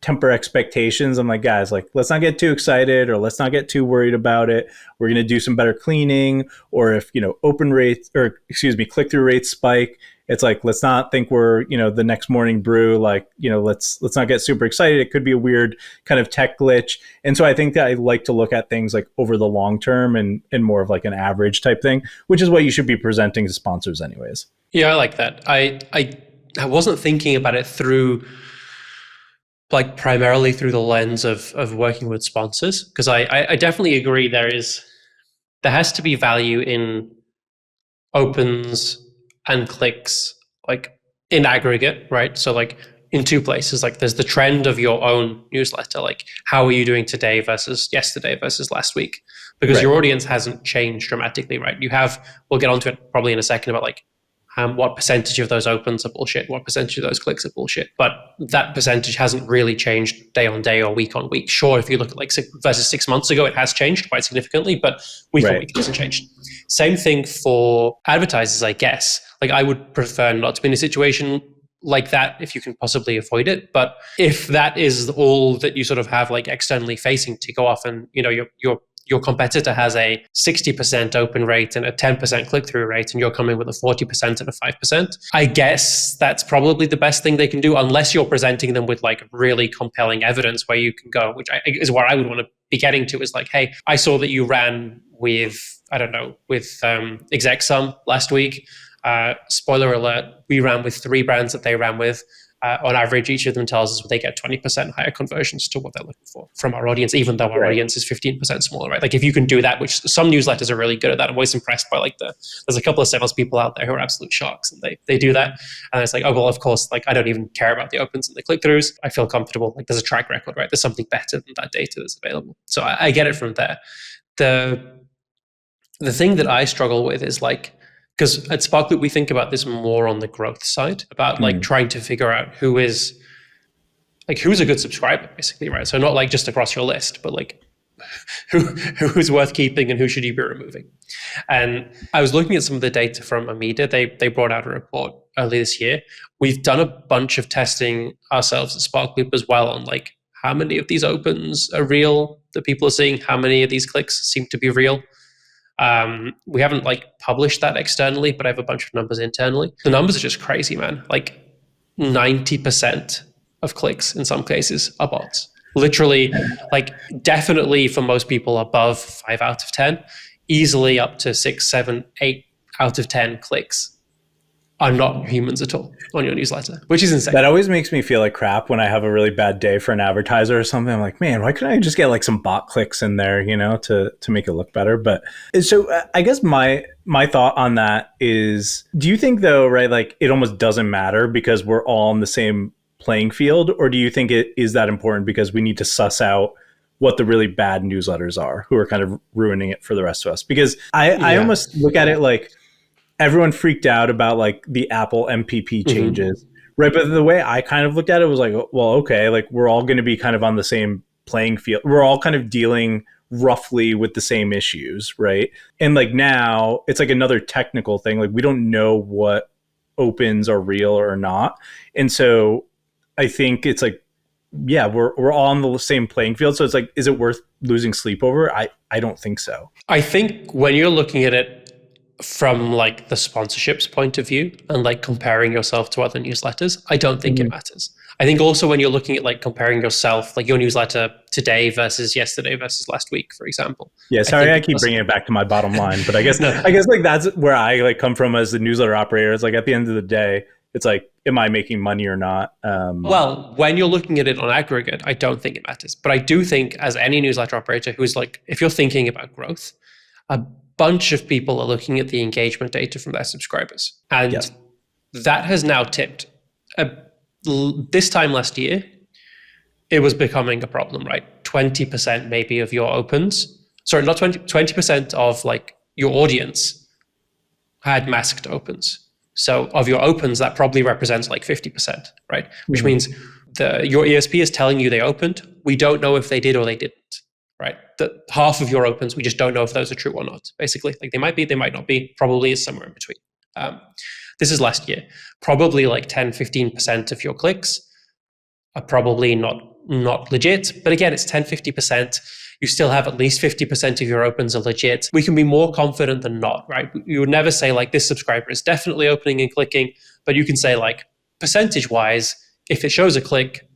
temper expectations. I'm like, guys, like, let's not get too excited, or let's not get too worried about it. We're going to do some better cleaning. Or if, click-through rates spike, it's like, let's not think we're, the next morning brew. Like, let's not get super excited. It could be a weird kind of tech glitch. And so I think that I like to look at things like over the long term and more of like an average type thing, which is what you should be presenting to sponsors anyways. Yeah, I like that. I wasn't thinking about it through, like, primarily through the lens of working with sponsors, because I definitely agree there has to be value in opens and clicks, like in aggregate, right? So like in two places, like there's the trend of your own newsletter, like how are you doing today versus yesterday versus last week? Because right. Your audience hasn't changed dramatically, right? We'll get onto it probably in a second about like, what percentage of those opens are bullshit, what percentage of those clicks are bullshit. But that percentage hasn't really changed day on day or week on week. Sure, if you look at like versus 6 months ago, it has changed quite significantly, but week on week it hasn't changed. Same thing for advertisers, I guess. Like, I would prefer not to be in a situation like that if you can possibly avoid it. But if that is all that you sort of have like externally facing to go off and, your your competitor has a 60% open rate and a 10% click-through rate, and you're coming with a 40% and a 5%. I guess that's probably the best thing they can do, unless you're presenting them with like really compelling evidence where you can go, which is where I would want to be getting to, is like, hey, I saw that you ran with, I don't know, with exec sum last week. Spoiler alert, we ran with 3 brands that they ran with. On average, each of them tells us they get 20% higher conversions to what they're looking for from our audience, even though our audience is 15% smaller, right? Like if you can do that, which some newsletters are really good at that. I'm always impressed by like there's a couple of salespeople out there who are absolute sharks, and they do that. And it's like, oh, well, of course, like I don't even care about the opens and the click-throughs. I feel comfortable. Like there's a track record, right? There's something better than that data that's available. So I get it from there. The thing that I struggle with is like, because at Sparkloop, we think about this more on the growth side, about like trying to figure out who's a good subscriber, basically, right? So not like just across your list, but like who's worth keeping and who should you be removing. And I was looking at some of the data from Amida. They brought out a report early this year. We've done a bunch of testing ourselves at Sparkloop as well on like how many of these opens are real that people are seeing, how many of these clicks seem to be real. We haven't like published that externally, but I have a bunch of numbers internally. The numbers are just crazy, man. Like 90% of clicks in some cases are bots. Literally, like definitely for most people above 5 out of 10, easily up to 6, 7, 8 out of 10 clicks are not humans at all on your newsletter, which is insane. That always makes me feel like crap when I have a really bad day for an advertiser or something. I'm like, man, why couldn't I just get like some bot clicks in there, you know, to make it look better? But so I guess my thought on that is, do you think though, right, like it almost doesn't matter because we're all on the same playing field? Or do you think it is that important because we need to suss out what the really bad newsletters are who are kind of ruining it for the rest of us? Because I almost look at it like, everyone freaked out about like the Apple MPP changes, right? But the way I kind of looked at it was like, well, okay, like we're all going to be kind of on the same playing field. We're all kind of dealing roughly with the same issues, right? And like now it's like another technical thing. Like we don't know what opens are real or not. And so I think it's like, yeah, we're all on the same playing field. So it's like, is it worth losing sleep over? I don't think so. I think when you're looking at it from like the sponsorships point of view and like comparing yourself to other newsletters, I don't think it matters. I think also when you're looking at like comparing yourself, like your newsletter today versus yesterday versus last week, for example. Yeah, sorry, I keep bringing it back to my bottom line, but I guess I guess like that's where I like come from as the newsletter operator. It's like at the end of the day, it's like, am I making money or not? Well, when you're looking at it on aggregate, I don't think it matters. But I do think as any newsletter operator who's like, if you're thinking about growth, a bunch of people are looking at the engagement data from their subscribers. And that has now tipped. This time last year, it was becoming a problem, right? 20% maybe of your opens, sorry, not 20% of like your audience had masked opens. So of your opens, that probably represents like 50%, right? Which means your ESP is telling you they opened. We don't know if they did or they didn't. Right, that half of your opens, we just don't know if those are true or not. Basically, like they might be, they might not be. Probably is somewhere in between. This is last year. Probably like 10, 15% of your clicks are probably not legit. But again, it's 10, 50%. You still have at least 50% of your opens are legit. We can be more confident than not, right? You would never say like this subscriber is definitely opening and clicking, but you can say like percentage-wise, if it shows a click,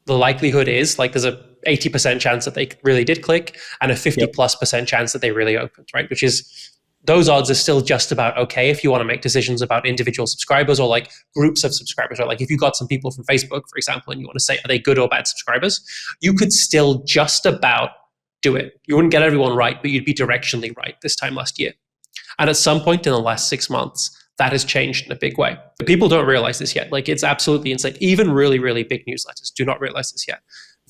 the likelihood is like there's a 80% chance that they really did click and a 50+% chance that they really opened, right? Which is, those odds are still just about okay if you want to make decisions about individual subscribers or like groups of subscribers, right? Like if you got some people from Facebook, for example, and you want to say, are they good or bad subscribers? You could still just about do it. You wouldn't get everyone right, but you'd be directionally right this time last year. And at some point in the last 6 months, that has changed in a big way. But people don't realize this yet. Like it's absolutely insane. Even really, really big newsletters do not realize this yet.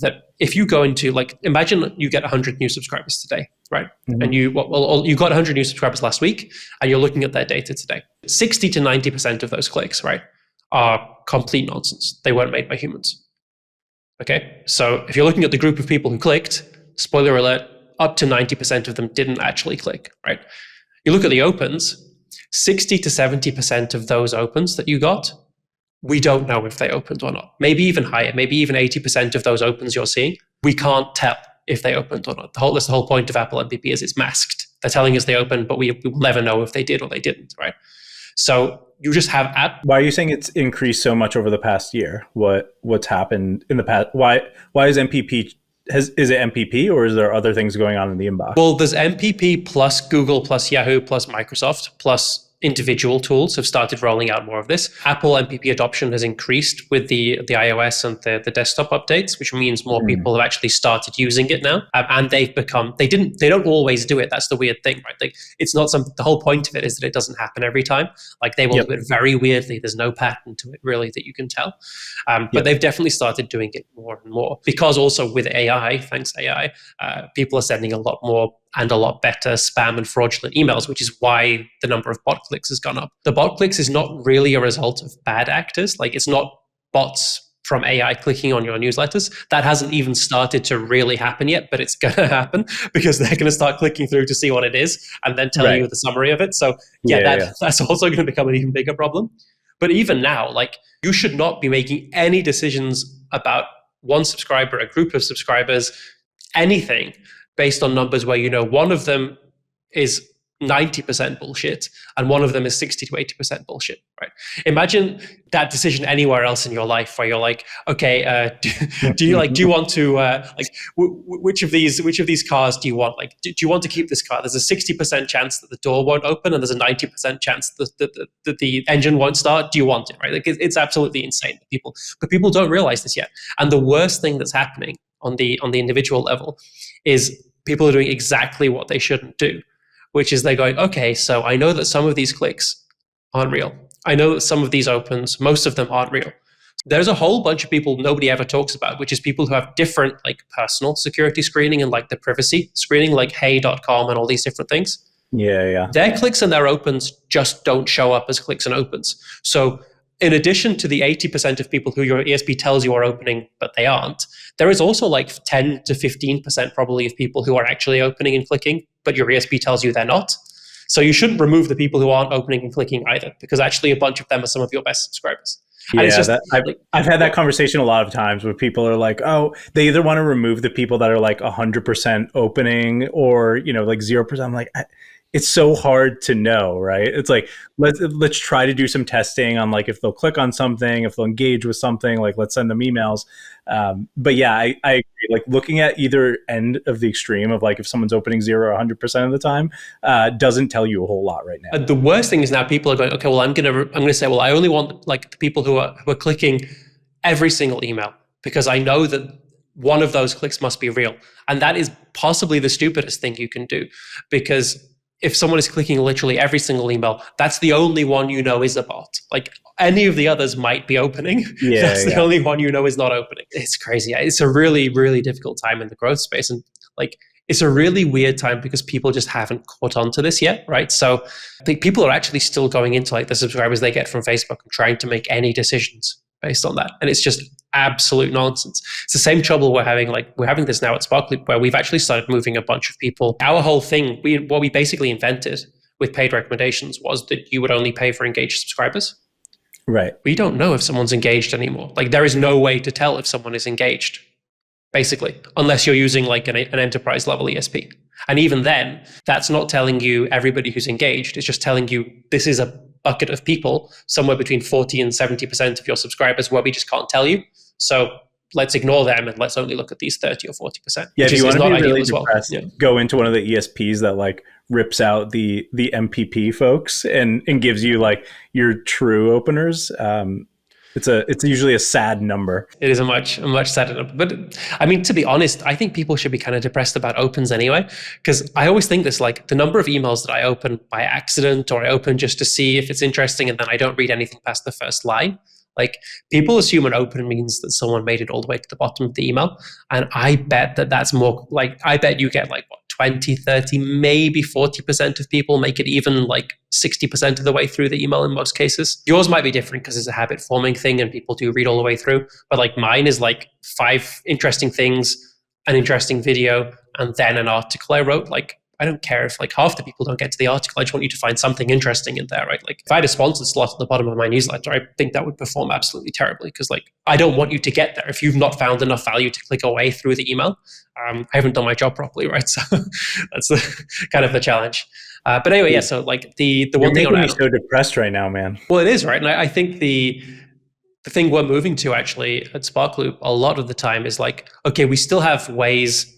That if you go into like, imagine you get 100 new subscribers today, right? And you got 100 new subscribers last week and you're looking at their data today. 60 to 90% of those clicks, right, are complete nonsense. They weren't made by humans. Okay. So if you're looking at the group of people who clicked, spoiler alert, up to 90% of them didn't actually click, right? You look at the opens, 60 to 70% of those opens that you got, we don't know if they opened or not. Maybe even higher, maybe even 80% of those opens you're seeing, we can't tell if they opened or not. That's the whole point of Apple MPP is it's masked. They're telling us they opened, but we will never know if they did or they didn't, right? So you just have app. Why are you saying it's increased so much over the past year? What's happened in the past? Why is MPP is it MPP or is there other things going on in the inbox? Well, there's MPP plus Google plus Yahoo plus Microsoft plus individual tools have started rolling out more of this. Apple MPP adoption has increased with the iOS and the desktop updates, which means more people have actually started using it now. And they don't always do it. That's the weird thing, right? Like it's not the whole point of it is that it doesn't happen every time. Like they will do it very weirdly. There's no pattern to it really that you can tell. But they've definitely started doing it more and more because also with AI, thanks AI, people are sending a lot more and a lot better spam and fraudulent emails, which is why the number of bot clicks has gone up. The bot clicks is not really a result of bad actors. Like it's not bots from AI clicking on your newsletters. That hasn't even started to really happen yet, but it's going to happen because they're going to start clicking through to see what it is and then tell you the summary of it. So that's also going to become an even bigger problem. But even now, like you should not be making any decisions about one subscriber, a group of subscribers, anything based on numbers where you know one of them is 90% bullshit and one of them is 60 to 80% bullshit, right? Imagine that decision anywhere else in your life where you're like, okay, do you want to which of these cars do you want? Like, do you want to keep this car? There's a 60% chance that the door won't open and there's a 90% chance that the engine won't start. Do you want it, right? Like it's absolutely insane. But people don't realize this yet. And the worst thing that's happening on the individual level is people are doing exactly what they shouldn't do, which is they're going, okay, so I know that some of these clicks aren't real. I know that some of these opens, most of them aren't real. There's a whole bunch of people nobody ever talks about, which is people who have different like personal security screening and like the privacy screening, like hey.com and all these different things. Yeah. Their clicks and their opens just don't show up as clicks and opens. So in addition to the 80% of people who your ESP tells you are opening, but they aren't, there is also like 10 to 15% probably of people who are actually opening and clicking, but your ESP tells you they're not. So you shouldn't remove the people who aren't opening and clicking either, because actually a bunch of them are some of your best subscribers. Yeah, I've had that conversation a lot of times where people are like, oh, they either want to remove the people that are like 100% opening or, like 0%. I'm like, it's so hard to know, right? It's like, let's try to do some testing on like if they'll click on something, if they'll engage with something, like let's send them emails. But yeah, I agree. Like looking at either end of the extreme of like if someone's opening 0 or 100% of the time doesn't tell you a whole lot right now. The worst thing is now people are going, okay, well, I'm gonna say, well, I only want like the people who are clicking every single email because I know that one of those clicks must be real, and that is possibly the stupidest thing you can do because if someone is clicking literally every single email, that's the only one you know is a bot. Like any of the others might be opening. That's the only one you know is not opening. It's crazy. It's a really, really difficult time in the growth space. And like, it's a really weird time because people just haven't caught on to this yet, right? So I think people are actually still going into like the subscribers they get from Facebook and trying to make any decisions based on that. And it's just absolute nonsense. It's the same trouble we're having this now at Sparkly, where we've actually started moving a bunch of people. Our whole thing, what we basically invented with paid recommendations was that you would only pay for engaged subscribers. Right. We don't know if someone's engaged anymore. Like there is no way to tell if someone is engaged, basically, unless you're using like an enterprise level ESP. And even then, that's not telling you everybody who's engaged. It's just telling you this is a bucket of people, somewhere between 40 and 70% of your subscribers where we just can't tell you. So let's ignore them and let's only look at these 30 or 40%. Yeah, if you want to be really depressed, well. Go into one of the ESPs that like rips out the MPP folks and gives you like your true openers. It's usually a sad number. It is a much sadder number. But I mean, to be honest, I think people should be kind of depressed about opens anyway, because I always think this, like the number of emails that I open by accident or I open just to see if it's interesting and then I don't read anything past the first line. Like people assume an open means that someone made it all the way to the bottom of the email. And I bet that's more like, I bet you get like what, 20, 30, maybe 40% of people make it even like 60% of the way through the email in most cases. Yours might be different because it's a habit forming thing and people do read all the way through. But like mine is like 5 interesting things, an interesting video, and then an article I wrote. Like I don't care if like half the people don't get to the article. I just want you to find something interesting in there, right? Like if I had a sponsored slot at the bottom of my newsletter, I think that would perform absolutely terribly because like I don't want you to get there if you've not found enough value to click away through the email. I haven't done my job properly, right? So that's kind of the challenge. But anyway, yeah. So like the one thing you're making me so depressed right now, man. Well, it is, right? And I think the thing we're moving to actually at Sparkloop a lot of the time is like, okay, we still have ways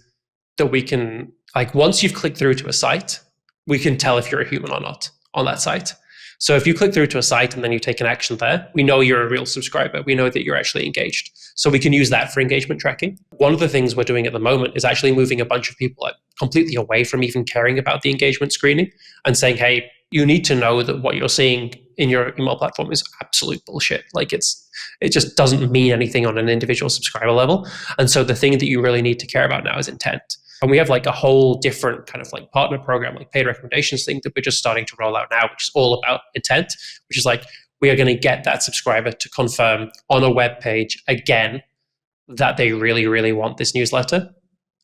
that we can, like once you've clicked through to a site, we can tell if you're a human or not on that site. So if you click through to a site and then you take an action there, we know you're a real subscriber. We know that you're actually engaged. So we can use that for engagement tracking. One of the things we're doing at the moment is actually moving a bunch of people completely away from even caring about the engagement screening and saying, hey, you need to know that what you're seeing in your email platform is absolute bullshit. Like it just doesn't mean anything on an individual subscriber level. And so the thing that you really need to care about now is intent. And we have like a whole different kind of like partner program, like paid recommendations thing that we're just starting to roll out now, which is all about intent, which is like, we are going to get that subscriber to confirm on a web page again that they really, really want this newsletter.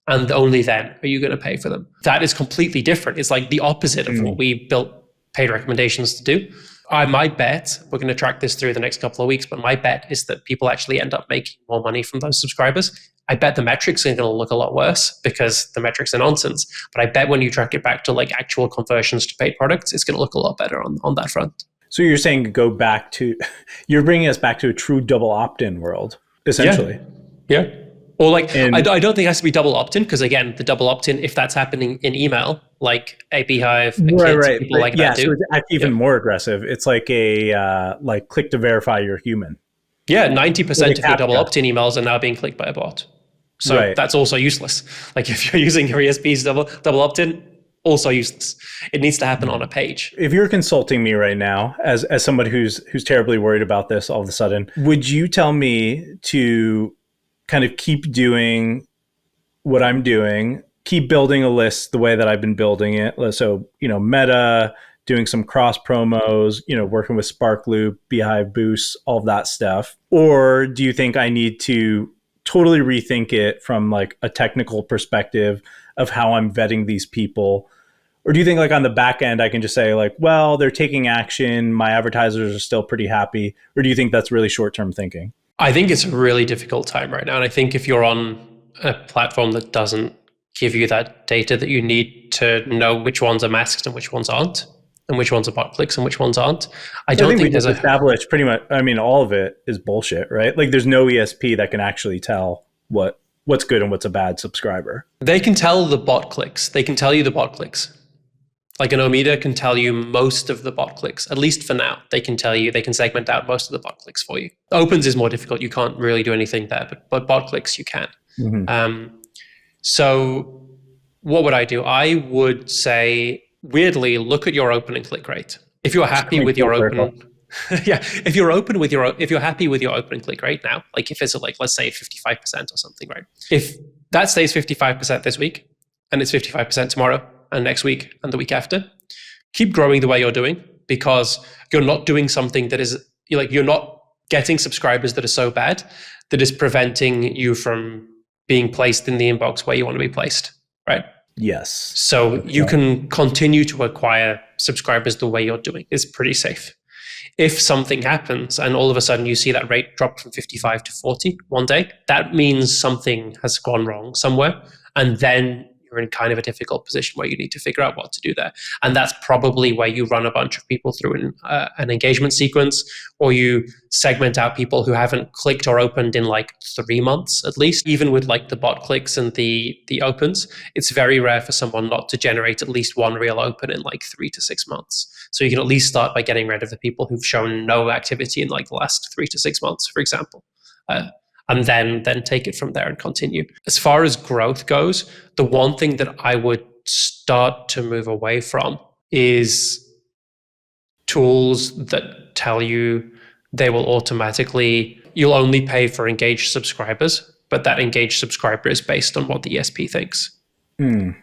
And only then are you going to pay for them. That is completely different. It's like the opposite of what we built paid recommendations to do. My bet, we're going to track this through the next couple of weeks, but my bet is that people actually end up making more money from those subscribers. I bet the metrics are going to look a lot worse because the metrics are nonsense. But I bet when you track it back to like actual conversions to paid products, it's going to look a lot better on that front. So you're saying you're bringing us back to a true double opt-in world, essentially. Yeah. Or like, I don't think it has to be double opt-in because again, the double opt-in, if that's happening in email, like a Beehive, right. people like yeah, that do. So it's actually even more aggressive. It's like a click to verify you're human. Yeah, 90% of your double opt-in emails are now being clicked by a bot. So that's also useless. Like if you're using your ESP's double opt-in, also useless. It needs to happen on a page. If you're consulting me right now, as somebody who's terribly worried about this all of a sudden, would you tell me to kind of keep doing what I'm doing, keep building a list the way that I've been building it? So, Meta, doing some cross promos, working with Sparkloop, Beehive boosts, all of that stuff? Or do you think I need to totally rethink it from like a technical perspective of how I'm vetting these people? Or do you think like on the back end, I can just say like, well, they're taking action, my advertisers are still pretty happy? Or do you think that's really short-term thinking? I think it's a really difficult time right now. And I think if you're on a platform that doesn't give you that data that you need to know which ones are masked and which ones aren't, and which ones are bot clicks and which ones aren't, I think we just established pretty much, all of it is bullshit, right? Like there's no ESP that can actually tell what's good and what's a bad subscriber. They can tell the bot clicks. They can tell you the bot clicks. Like an Omeda can tell you most of the bot clicks, at least for now. They can segment out most of the bot clicks for you. Opens is more difficult. You can't really do anything there, but bot clicks you can. Mm-hmm. So what would I do? I would say, weirdly, look at your open and click rate. If you're happy with your open, if you're happy with your open and click rate now, like if it's like, let's say 55% or something, right? If that stays 55% this week and it's 55% tomorrow, and next week and the week after, keep growing the way you're doing because you're not doing something that is like, you're not getting subscribers that are so bad that is preventing you from being placed in the inbox where you want to be placed, right? Yes. So you can continue to acquire subscribers the way you're doing. It's pretty safe. If something happens and all of a sudden you see that rate drop from 55 to 40 one day, that means something has gone wrong somewhere. And then you're in kind of a difficult position where you need to figure out what to do there. And that's probably where you run a bunch of people through an engagement sequence, or you segment out people who haven't clicked or opened in like 3 months at least. Even with like the bot clicks and the opens, it's very rare for someone not to generate at least one real open in like 3 to 6 months. So you can at least start by getting rid of the people who've shown no activity in like the last 3 to 6 months, for example. And then take it from there and continue. As far as growth goes, the one thing that I would start to move away from is tools that tell you you'll only pay for engaged subscribers, but that engaged subscriber is based on what the ESP thinks. Yeah.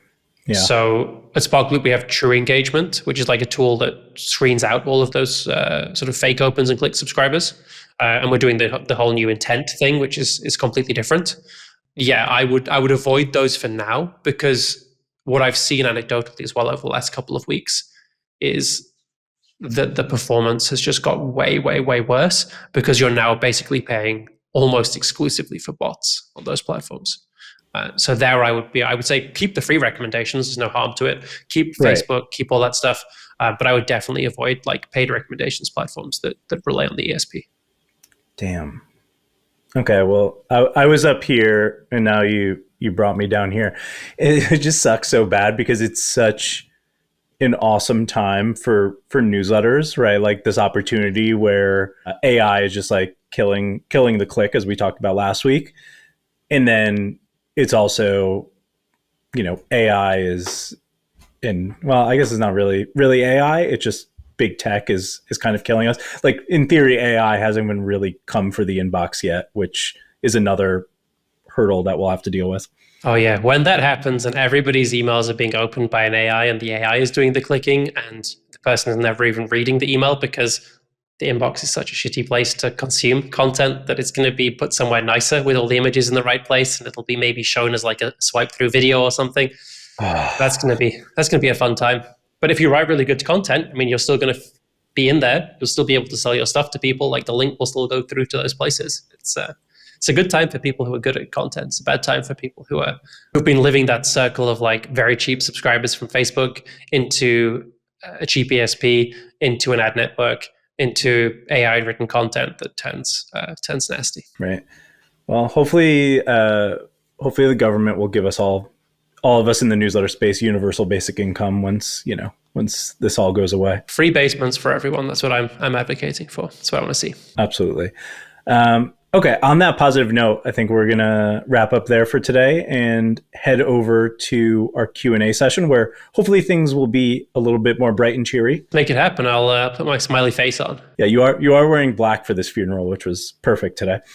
So at Sparkloop, we have True Engagement, which is like a tool that screens out all of those sort of fake opens and click subscribers. And we're doing the whole new intent thing, which is completely different. Yeah, I would avoid those for now because what I've seen anecdotally as well over the last couple of weeks is that the performance has just got way, way, way worse because you're now basically paying almost exclusively for bots on those platforms. So there I would say keep the free recommendations. There's no harm to it. Keep Facebook, keep all that stuff. But I would definitely avoid like paid recommendations platforms that rely on the ESP. Damn. Okay, well, I was up here and now you brought me down here. It just sucks so bad because it's such an awesome time for newsletters, right? Like this opportunity where AI is just like killing the click, as we talked about last week. And then it's also, AI is well, I guess it's not really AI. It's just big tech is kind of killing us. Like in theory, AI hasn't even really come for the inbox yet, which is another hurdle that we'll have to deal with. Oh yeah, when that happens and everybody's emails are being opened by an AI and the AI is doing the clicking and the person is never even reading the email because the inbox is such a shitty place to consume content that it's going to be put somewhere nicer with all the images in the right place and it'll be maybe shown as like a swipe through video or something. That's going to be a fun time. But if you write really good content, I mean, you're still going to be in there. You'll still be able to sell your stuff to people. Like the link will still go through to those places. It's a good time for people who are good at content. It's a bad time for people who've been living that circle of like very cheap subscribers from Facebook into a cheap ESP, into an ad network, into AI written content that turns nasty. Right. Well, hopefully the government will give us all of us in the newsletter space universal basic income once this all goes away. Free basements for everyone. That's what I'm advocating for. That's what I want to see. Absolutely. Okay, on that positive note, I think we're going to wrap up there for today and head over to our Q&A session where hopefully things will be a little bit more bright and cheery. Make it happen. I'll put my smiley face on. Yeah, you are wearing black for this funeral, which was perfect today.